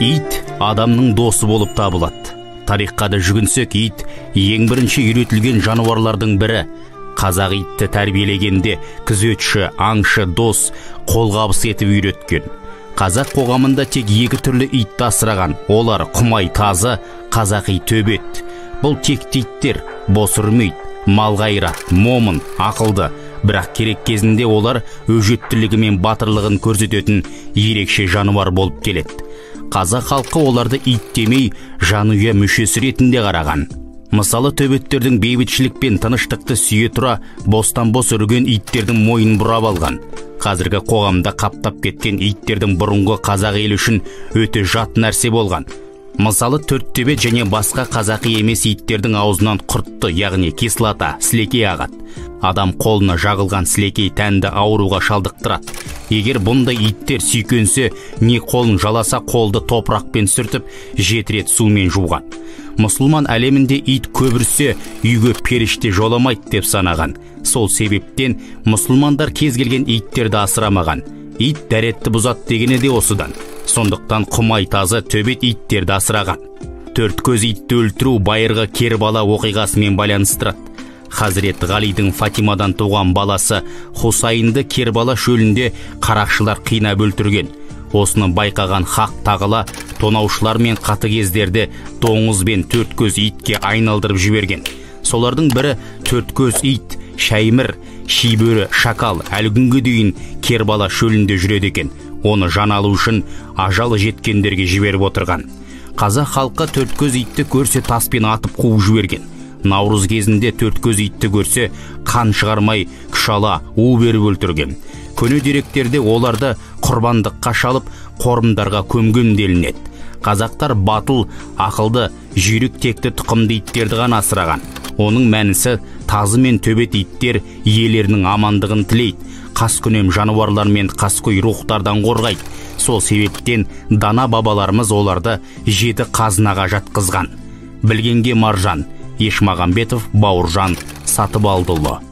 Ит адамның досы болып табылады. Тарихқа да жүгінсек, ит ең бірінші үйретілген жануарлардың бірі. Қазақ итті тәрбиелегенде күзетші, аңшы, дос, қолғабыс етіп үйреткен. Қазақ қоғамында тек екі түрлі итті асыраған. Олар құмай тазы, қазақи төбет. Бұл текті иттер, бос үрмейді, малғайрат, момын, ақылды. Бірақ керек кезінде олар өжеттілігі мен батырлығын көрсететін ерекше жануар болып келеді. Қазақ халқы оларды ит демей, жанұя мүшесі ретінде қараған. Мысалы, төбеттердің бейбітшілік пен тыныштықты сүйе тұра, бостан-бос үрген иттердің мойнын бұрап алған. Қазіргі қоғамда қаптап кеткен иттердің бұрынғы қазақ елі үшін өте жат нәрсе болған. Мысалы, төрттөбет және басқа қазақи емес иттердің аузынан құртты, яғни кислота, сілекей ағады. Адам қолына жағылған сілекей тәнді ауруға шалдықтырады. Егер бұндай иттер сүйкенсе, не қолын жаласа, қолды топырақпен сүртіп, 7 рет сумен жуған. Мұсылман әлемінде ит көбірсе, үйге періште жоламайды деп санаған. Сол себептен мұсылмандар кез келген иттерді асырамаған. Ит дәретті бұзады дегені де осыдан. Сондықтан құмай тазы, төбет иттерді асыраған. Төрткөз итті өлтіру байырғы кербала оқиғасымен байланыстырады. Хазірет Ғалидың Фатимадан туған баласы Хусайынды Кербала шөлінде қарақшылар қинап өлтірген. Осыны байқаған Хақ Тағала тонаушылар мен қатыгездерді доңыз бен төрткөз итке айналдырып жіберген. Солардың бірі төрткөз ит, шәймір, шибөрі, шакал әлі күнге дейін Кербала шөлінде жүреді екен. Оны жан алу үшін ажалы жеткендерге жіберіп отырған. Қазақ халқы төрткөз итті көрсе таспен атып қуып жіберген. Наурыз кезінде төрткөз итті көрсе, қан шығармай, күш ала, у беріп өлтірген. Көне деректерде оларды құрбандыққа шалып, қорымдарға көмген делінеді. Қазақтар батыл, ақылды, жүйрік текті тұқымды иттерді ғана асыраған. Оның мәнісі тазы мен төбет иттер иелерінің амандығын тілейді. Қаскүнем жануарлар мен қаскөй рухтардан қорғайды. Сол себептен дана бабаларымыз оларды 7 қазынаға жатқызған. Білгенге маржан. Ешмағамбетов, Бауыржан Сатыбалдыұлы.